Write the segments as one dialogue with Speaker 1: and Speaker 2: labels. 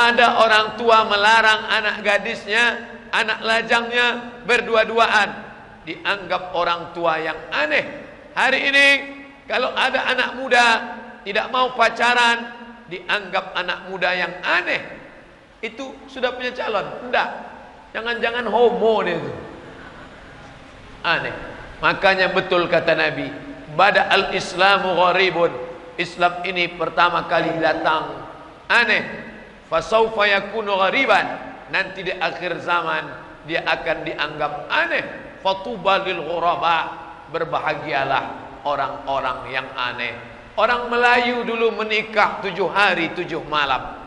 Speaker 1: ada orang tua melarang anak gadisnya, anak lajangnya berdua-duaan, dianggap orang tua yang aneh. Hari ini kalau ada anak muda tidak mau pacaran, dianggap anak muda yang aneh. Itu sudah punya calon? Enggak. Jangan-jangan homo dia itu. Aneh. Makanya betul kata Nabi, bada al-islamu gharibun. Islam ini pertama kali datang aneh. Fasaufa yakunu ghariban. Nanti di akhir zaman dia akan dianggap aneh. Fatuba lil ghuraba. Berbahagialah orang-orang yang aneh. Orang Melayu dulu menikah 7 hari 7 malam.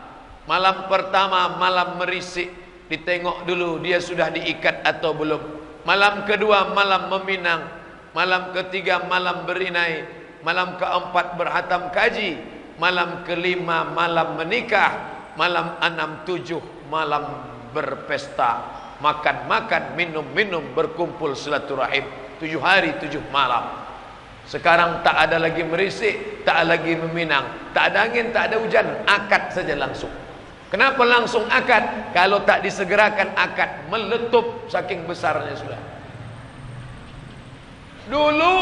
Speaker 1: Malam pertama malam merisik, ditengok dulu dia sudah diikat atau belum. Malam kedua malam meminang. Malam ketiga malam berinai. Malam keempat berhatam kaji. Malam kelima malam menikah. Malam 6, 7 malam berpesta. Makan-makan, minum-minum, berkumpul silaturahim. 7 hari 7 malam. Sekarang tak ada lagi merisik, tak ada lagi meminang, tak ada angin, tak ada hujan, akad saja langsung. Kenapa langsung akad? Kalau tak disegerakan akad meletup saking besarnya sudah. Dulu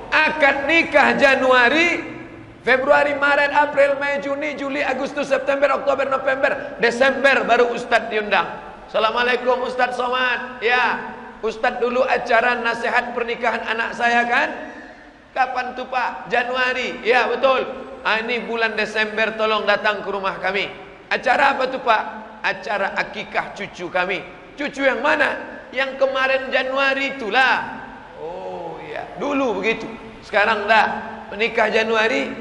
Speaker 1: akad nikah Januari, Februari, Maret, April, Mei, Juni, Juli, Agustus, September, Oktober, November, Desember baru Ustadz diundang. Assalamualaikum Ustadz Somad. Ya, Ustadz dulu acara nasihat pernikahan anak saya kan? Kapan tuh Pak? Januari. Ya betul. Ini bulan Desember tolong datang ke rumah kami. Acara apa tuh Pak? Acara akikah cucu kami. Cucu yang mana? Yang kemarin Januari itulah. Oh iya. Dulu begitu. Sekarang dah menikah Januari,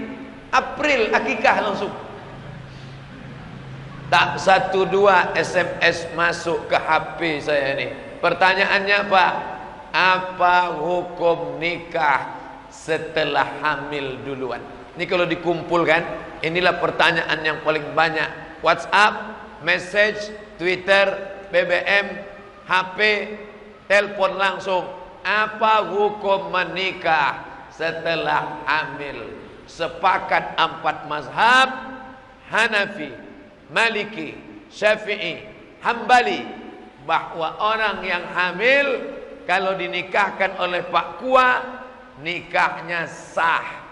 Speaker 1: April akikah langsung. Tak 1-2 SMS masuk ke HP saya ini. Pertanyaannya Pak, apa hukum nikah setelah hamil duluan? Ini kalau dikumpulkan, inilah pertanyaan yang paling banyak. WhatsApp, message, Twitter, BBM, HP, telepon langsung. Apa hukum menikah setelah hamil? Sepakat 4 mazhab, Hanafi, Maliki, Syafi'i, Hambali, bahwa orang yang hamil kalau dinikahkan oleh Pak Kua, nikahnya sah.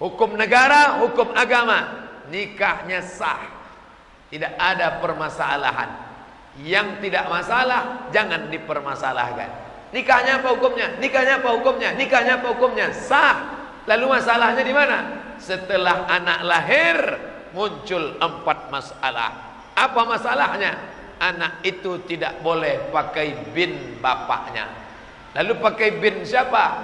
Speaker 1: Hukum negara, hukum agama, nikahnya sah. Tidak ada permasalahan. Yang tidak masalah jangan dipermasalahkan. Nikahnya apa hukumnya? Nikahnya apa hukumnya? Nikahnya apa hukumnya? Sah. Lalu masalahnya di mana? Setelah anak lahir muncul 4 masalah. Apa masalahnya? Anak itu tidak boleh pakai bin bapaknya. Lalu pakai bin siapa?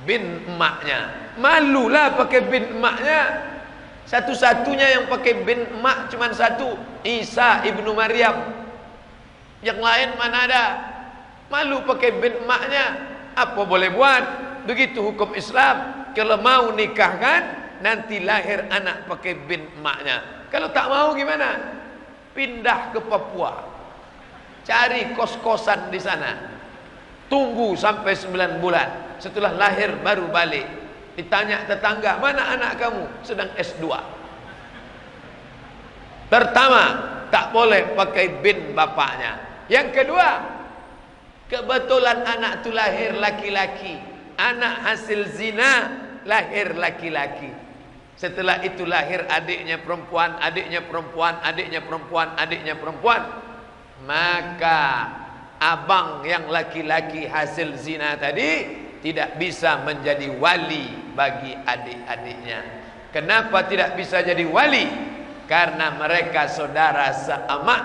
Speaker 1: Bin emaknya. Malulah pakai bin emaknya. Satu-satunya yang pakai bin emak cuma satu, Isa ibnu Maryam. Yang lain mana ada? Malu pakai bin emaknya. Apa boleh buat? Begitu hukum Islam. Kalau mau nikahkan, nanti lahir anak pakai bin emaknya. Kalau tak mau gimana? Pindah ke Papua. Cari kos-kosan di sana. Tunggu sampai 9 bulan. Setelah lahir baru balik. Ditanya tetangga, mana anak kamu? Sedang S2. Pertama, tak boleh pakai bin bapaknya. Yang kedua, kebetulan anak itu lahir laki-laki. Anak hasil zina, lahir laki-laki. Setelah itu lahir adiknya perempuan, adiknya perempuan, adiknya perempuan, adiknya perempuan. Maka abang yang laki-laki hasil zina tadi tidak bisa menjadi wali bagi adik-adiknya. Kenapa tidak bisa jadi wali? Karena mereka saudara seemak,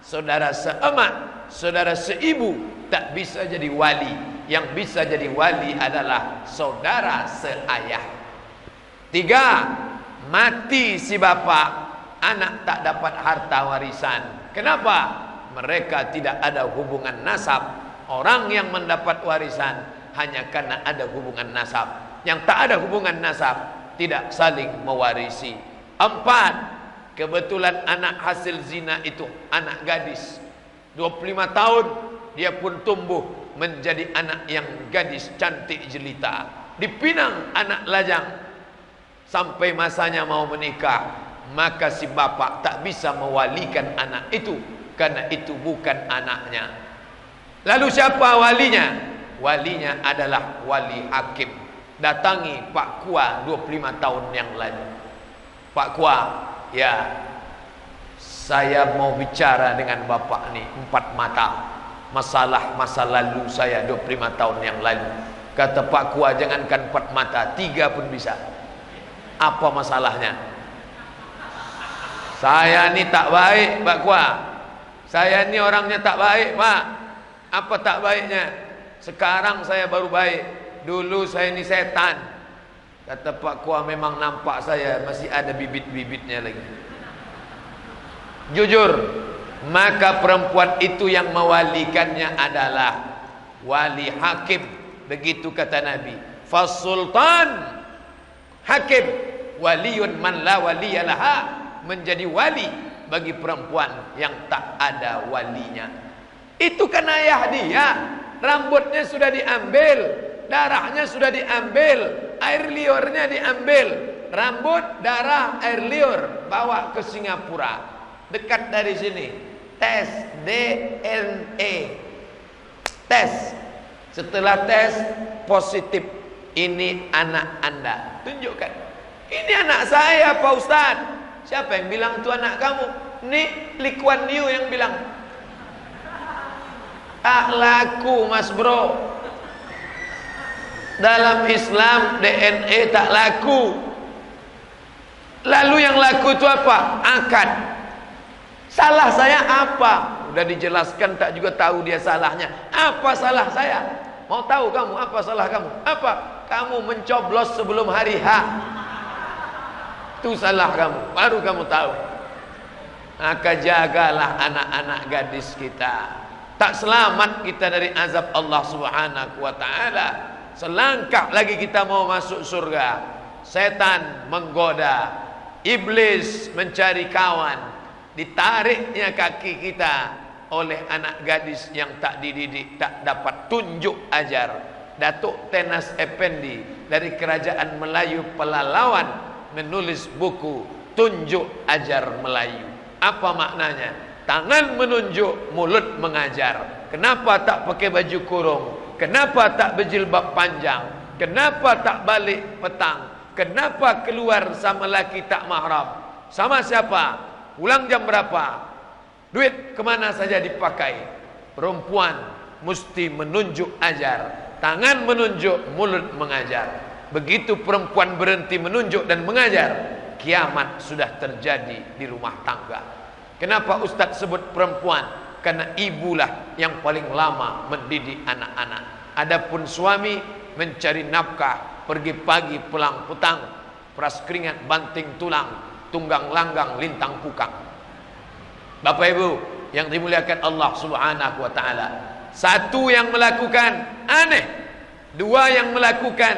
Speaker 1: saudara seemak, saudara seibu, tak bisa jadi wali. Yang bisa jadi wali adalah saudara seayah. 3, mati si bapak, anak tak dapat harta warisan. Kenapa? Mereka tidak ada hubungan nasab. Orang yang mendapat warisan hanya karena ada hubungan nasab. Yang tak ada hubungan nasab tidak saling mewarisi. 4, kebetulan anak hasil zina itu anak gadis 25 tahun, dia pun tumbuh menjadi anak yang gadis cantik jelita. Dipinang anak lajang sampai masanya mau menikah. maka si bapak tak bisa mewalikan anak itu, karena itu bukan anaknya. Lalu siapa walinya? Walinya adalah wali hakim. Datangi Pak Kua 25 tahun yang lalu. Pak Kua, ya, saya mau bicara dengan bapak nih 4 mata. Masalah masa lalu saya 25 tahun yang lalu. Kata Pak Kua, jangankan 4 mata, 3 pun bisa. Apa masalahnya? Saya ni tak baik, Pak Kua. Saya ni orangnya tak baik, Pak. Apa tak baiknya? Sekarang saya baru baik. Dulu saya ni setan. Kata Pak Kua, memang nampak saya masih ada bibit-bibitnya lagi. Jujur, maka perempuan itu yang mewalikannya adalah wali hakim. Begitu kata Nabi. Fasultan hakim waliyun man la waliyalaha, menjadi wali bagi perempuan yang tak ada walinya. Itu kan ayah dia, rambutnya sudah diambil, darahnya sudah diambil, air liurnya diambil, rambut, darah, air liur, bawa ke Singapura, dekat dari sini, tes DNA, tes. Setelah tes positif, ini anak anda, tunjukkan. Ini anak saya, Pak Ustaz. Siapa yang bilang itu anak kamu? Ini Lee Kuan Yew yang bilang. Tak laku, Mas Bro. Dalam Islam DNA tak laku. Lalu yang laku itu apa? Akad. Salah saya apa? Udah dijelaskan, tak juga tahu dia salahnya. Apa salah saya? Mau tahu kamu apa salah kamu? Apa? Kamu mencoblos sebelum hari H. Itu salah kamu, baru kamu tahu. Maka jagalah anak-anak gadis kita. Tak selamat kita dari azab Allah Subhanahu wa ta'ala. Selangkah lagi kita mau masuk surga. Setan menggoda, iblis mencari kawan, ditariknya kaki kita oleh anak gadis yang tak dididik, tak dapat tunjuk ajar. Datuk Tenas Effendi dari Kerajaan Melayu Pelalawan menulis buku Tunjuk Ajar Melayu. Apa maknanya? Tangan menunjuk, mulut mengajar. Kenapa tak pakai baju kurung? Kenapa tak berjilbab panjang? Kenapa tak balik petang? Kenapa keluar sama laki tak mahram? Sama siapa? Pulang jam berapa? Duit kemana saja dipakai? Perempuan mesti menunjuk ajar. Tangan menunjuk, mulut mengajar. Begitu perempuan berhenti menunjuk dan mengajar, kiamat sudah terjadi di rumah tangga. Kenapa Ustaz sebut perempuan? Karena ibulah yang paling lama mendidik anak-anak. Adapun suami mencari nafkah, pergi pagi pulang petang, peras keringat banting tulang, tunggang langgang lintang kukang. Bapak Ibu yang dimuliakan Allah Subhanahu wa ta'ala, satu yang melakukan aneh, dua yang melakukan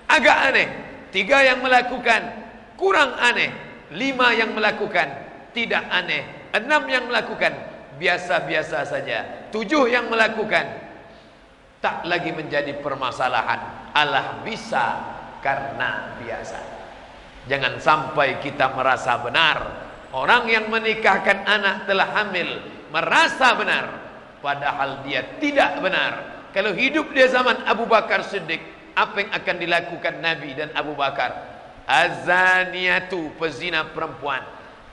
Speaker 1: agak aneh, tiga yang melakukan kurang aneh, lima yang melakukan tidak aneh, enam yang melakukan biasa-biasa saja, tujuh yang melakukan tak lagi menjadi permasalahan. Allah bisa karena biasa. Jangan sampai kita merasa benar. Orang yang menikahkan anak telah hamil merasa benar, padahal dia tidak benar. Kalau hidup di zaman Abu Bakar Siddiq, apa yang akan dilakukan Nabi dan Abu Bakar? Azaniatu, pezina perempuan,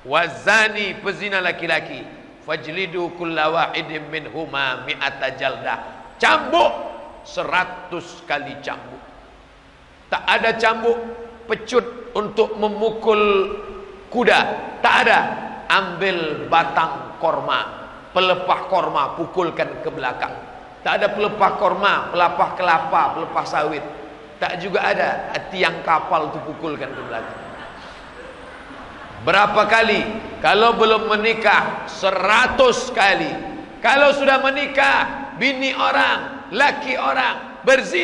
Speaker 1: wazani, pezina laki-laki, fajlidu kulla wahidin minhuma mi'ata jaldah. Cambuk 100 kali cambuk. Tak ada cambuk pecut untuk memukul kuda, tak ada. Ambil batang korma, pelepah korma, pukulkan ke belakang. Tak ada pelepah korma, pelepah kelapa, pelepah sawit. Tak juga ada tiang kapal itu pukulkan ke belakang. Berapa kali? Kalau belum menikah 100 kali. Kalau sudah menikah, bini orang, laki orang berzina